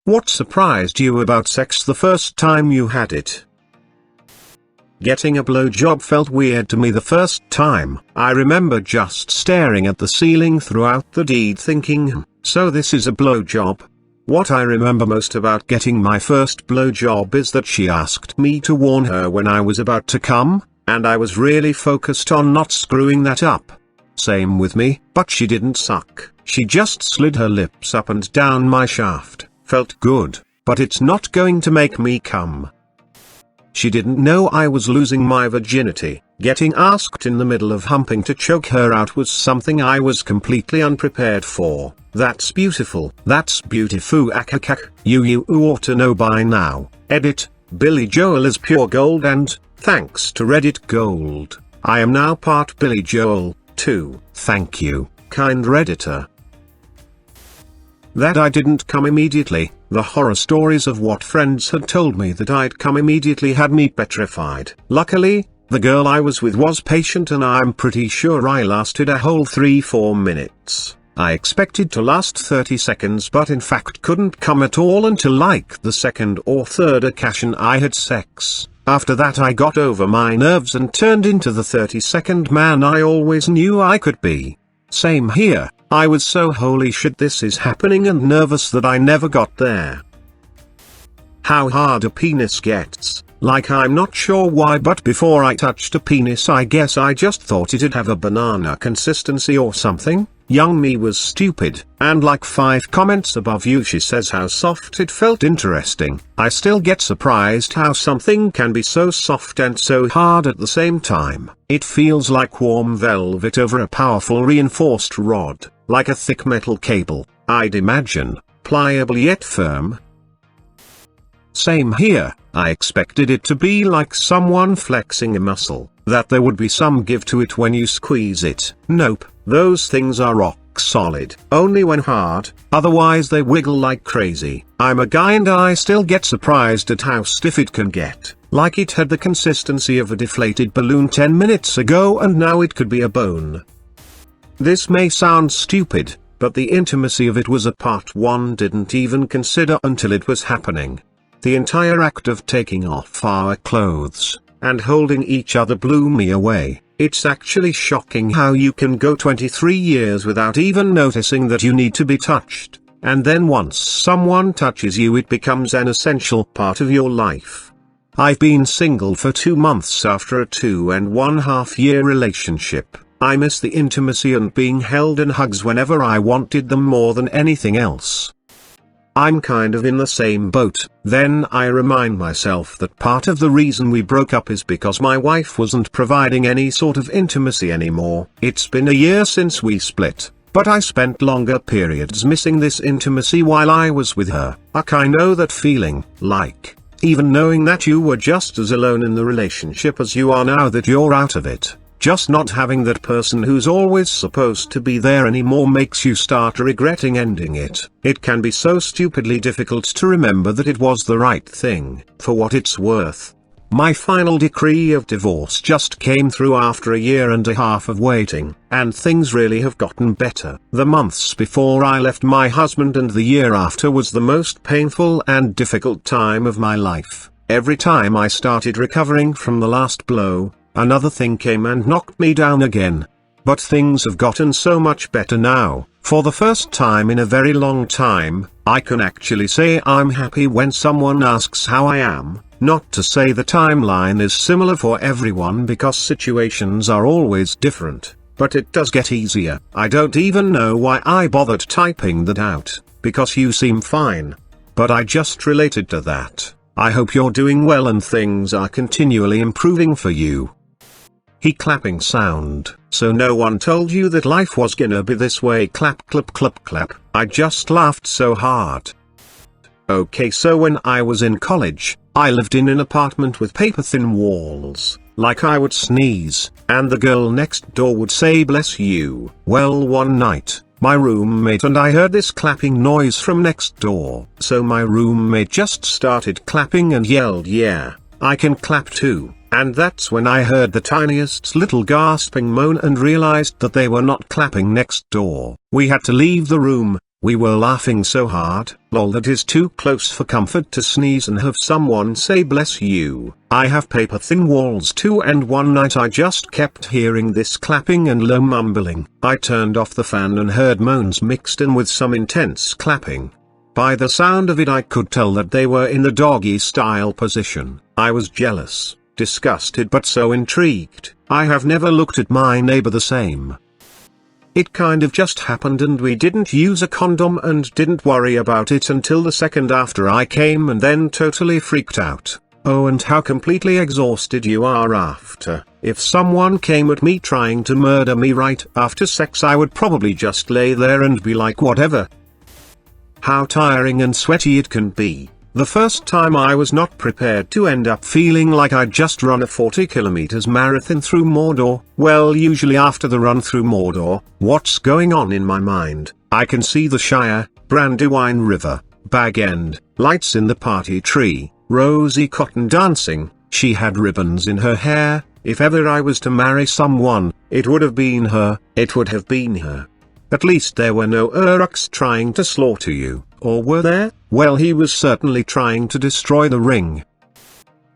What surprised you about sex the first time you had it? Getting a blowjob felt weird to me the first time. I remember just staring at the ceiling throughout the deed thinking, so this is a blowjob? What I remember most about getting my first blowjob is that she asked me to warn her when I was about to come, and I was really focused on not screwing that up. Same with me, but she didn't suck. She just slid her lips up and down my shaft. Felt good, but it's not going to make me come. She didn't know I was losing my virginity. Getting asked in the middle of humping to choke her out was something I was completely unprepared for. That's beautiful. That's beautiful. Akakak. You ought to know by now. Edit. Billy Joel is pure gold, and, thanks to Reddit Gold, I am now part Billy Joel, too. Thank you, kind Redditor. That I didn't come immediately. The horror stories of what friends had told me that I'd come immediately had me petrified. Luckily, the girl I was with was patient, and I'm pretty sure I lasted a whole 3-4 minutes. I expected to last 30 seconds, but in fact couldn't come at all until like the second or third occasion I had sex. After that I got over my nerves and turned into the 30-second man I always knew I could be. Same here. I was so holy shit this is happening and nervous that I never got there. How hard a penis gets. Like I'm not sure why, but before I touched a penis I guess I just thought it'd have a banana consistency or something. Young me was stupid, and like 5 comments above you she says how soft it felt. Interesting. I still get surprised how something can be so soft and so hard at the same time. It feels like warm velvet over a powerful reinforced rod, like a thick metal cable, I'd imagine, pliable yet firm. Same here. I expected it to be like someone flexing a muscle, that there would be some give to it when you squeeze it. Nope, those things are rock solid. Only when hard, otherwise they wiggle like crazy. I'm a guy and I still get surprised at how stiff it can get. Like it had the consistency of a deflated balloon 10 minutes ago and now it could be a bone. This may sound stupid, but the intimacy of it was a part one didn't even consider until it was happening. The entire act of taking off our clothes and holding each other blew me away. It's actually shocking how you can go 23 years without even noticing that you need to be touched, and then once someone touches you it becomes an essential part of your life. I've been single for 2 months after a 2.5 year relationship. I miss the intimacy and being held in hugs whenever I wanted them more than anything else. I'm kind of in the same boat. Then I remind myself that part of the reason we broke up is because my wife wasn't providing any sort of intimacy anymore. It's been a year since we split, but I spent longer periods missing this intimacy while I was with her. I know that feeling, like, even knowing that you were just as alone in the relationship as you are now that you're out of it. Just not having that person who's always supposed to be there anymore makes you start regretting ending it. It can be so stupidly difficult to remember that it was the right thing. For what it's worth, my final decree of divorce just came through after 1.5 years of waiting, and things really have gotten better. The months before I left my husband and the year after was the most painful and difficult time of my life. Every time I started recovering from the last blow, another thing came and knocked me down again. But things have gotten so much better now. For the first time in a very long time, I can actually say I'm happy when someone asks how I am. Not to say the timeline is similar for everyone because situations are always different, but it does get easier. I don't even know why I bothered typing that out, because you seem fine. But I just related to that. I hope you're doing well and things are continually improving for you. He clapping sound. So no one told you that life was gonna be this way. Clap clap clap clap. I just laughed so hard. Okay, so when I was in college, I lived in an apartment with paper-thin walls. Like I would sneeze, and the girl next door would say bless you. Well, one night, my roommate and I heard this clapping noise from next door. So my roommate just started clapping and yelled, "Yeah, I can clap too." And that's when I heard the tiniest little gasping moan and realized that they were not clapping next door. We had to leave the room, We were laughing so hard, lol, that is too close for comfort to sneeze and have someone say bless you. I have paper thin walls too, and one night I just kept hearing this clapping and low mumbling. I turned off the fan and heard moans mixed in with some intense clapping. By the sound of it I could tell that they were in the doggy style position. I was jealous, disgusted but so intrigued. I have never looked at my neighbor the same. It kind of just happened and we didn't use a condom and didn't worry about it until the second after I came, and then totally freaked out. Oh, and how completely exhausted you are after. If someone came at me trying to murder me right after sex, I would probably just lay there and be like whatever. How tiring and sweaty it can be. The first time I was not prepared to end up feeling like I'd just run a 40 kilometers marathon through Mordor. Well, usually after the run through Mordor, what's going on in my mind? I can see the Shire, Brandywine River, Bag End, lights in the party tree, Rosie Cotton dancing. She had ribbons in her hair. If ever I was to marry someone, it would have been her. It would have been her. At least there were no Uruks trying to slaughter you, or were there? Well, he was certainly trying to destroy the ring.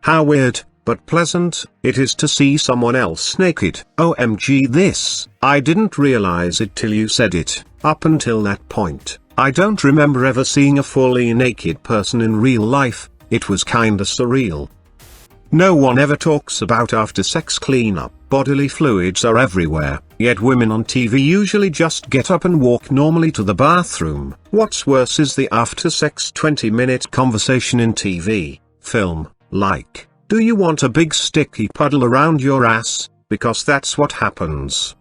How weird, but pleasant, it is to see someone else naked. OMG this, I didn't realize it till you said it. Up until that point, I don't remember ever seeing a fully naked person in real life. It was kinda surreal. No one ever talks about after sex cleanup. Bodily fluids are everywhere, yet women on TV usually just get up and walk normally to the bathroom. What's worse is the after sex 20-minute conversation in TV, film, like, do you want a big sticky puddle around your ass? Because that's what happens.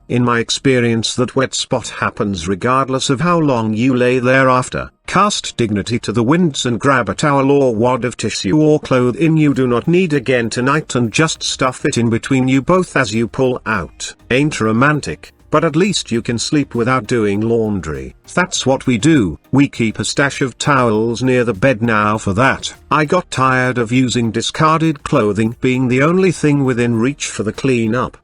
In my experience that wet spot happens regardless of how long you lay there after. Cast dignity to the winds and grab a towel or wad of tissue or clothing you do not need again tonight and just stuff it in between you both as you pull out. Ain't romantic, but at least you can sleep without doing laundry. That's what we do. We keep a stash of towels near the bed now for that. I got tired of using discarded clothing being the only thing within reach for the cleanup.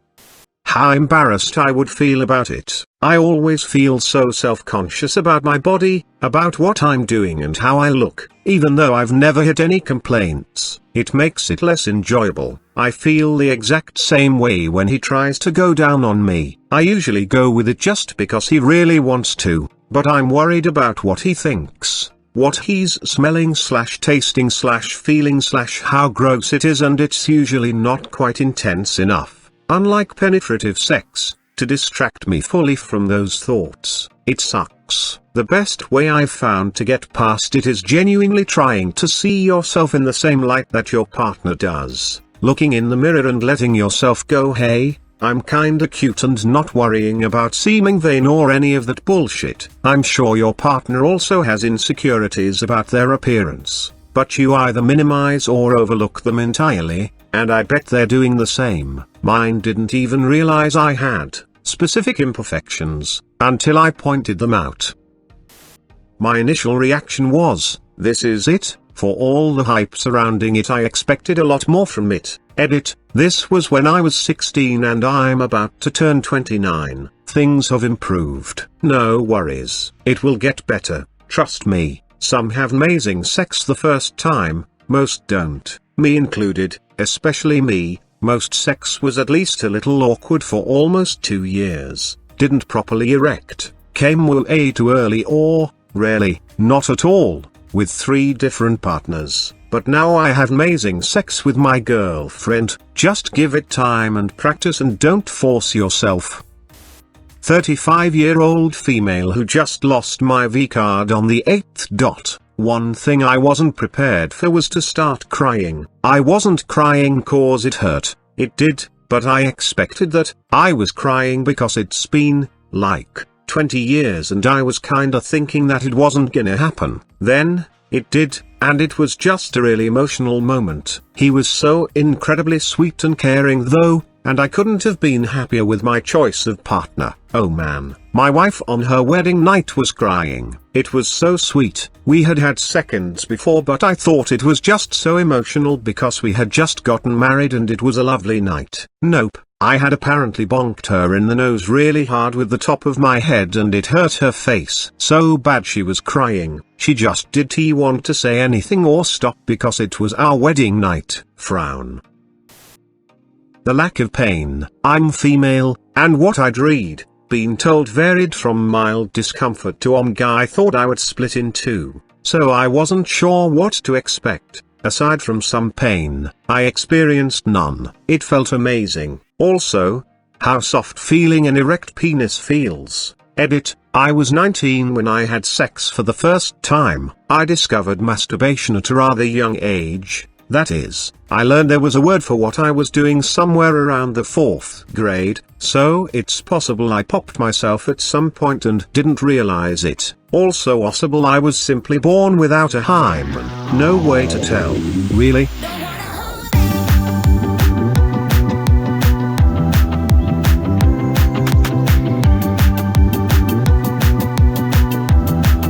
How embarrassed I would feel about it. I always feel so self-conscious about my body, about what I'm doing and how I look. Even though I've never had any complaints, it makes it less enjoyable. I feel the exact same way when he tries to go down on me. I usually go with it just because he really wants to, but I'm worried about what he thinks, what he's smelling / tasting / feeling / how gross it is, and it's usually not quite intense enough, unlike penetrative sex, to distract me fully from those thoughts. It sucks. The best way I've found to get past it is genuinely trying to see yourself in the same light that your partner does. Looking in the mirror and letting yourself go, hey, I'm kinda cute, and not worrying about seeming vain or any of that bullshit. I'm sure your partner also has insecurities about their appearance, but you either minimize or overlook them entirely, and I bet they're doing the same. Mine didn't even realize I had specific imperfections until I pointed them out. My initial reaction was, this is it. For all the hype surrounding it, I expected a lot more from it. Edit, this was when I was 16 and I'm about to turn 29. Things have improved. No worries. It will get better. Trust me. Some have amazing sex the first time, most don't. Me included, especially me. Most sex was at least a little awkward for almost 2 years. Didn't properly erect. Came way too early or, rarely, not at all. With 3 different partners, but now I have amazing sex with my girlfriend. Just give it time and practice and don't force yourself. 35-year-old female who just lost my V-card on the 8th. One thing I wasn't prepared for was to start crying. I wasn't crying cause it hurt, it did, but I expected that. I was crying because it's been, like, 20 years and I was kinda thinking that it wasn't gonna happen. Then, it did, and it was just a really emotional moment. He was so incredibly sweet and caring though, and I couldn't have been happier with my choice of partner. Oh man, my wife on her wedding night was crying. It was so sweet. We had had seconds before, but I thought it was just so emotional because we had just gotten married and it was a lovely night. Nope, I had apparently bonked her in the nose really hard with the top of my head and it hurt her face so bad she was crying. She just didn't want to say anything or stop because it was our wedding night. Frown. The lack of pain. I'm female, and what I'd been told varied from mild discomfort to I thought I would split in two, so I wasn't sure what to expect. Aside from some pain, I experienced none. It felt amazing. Also, how soft feeling an erect penis feels. Edit, I was 19 when I had sex for the first time. I discovered masturbation at a rather young age. That is, I learned there was a word for what I was doing somewhere around the 4th grade, so it's possible I popped myself at some point and didn't realize it. Also possible I was simply born without a hymen. No way to tell. Really?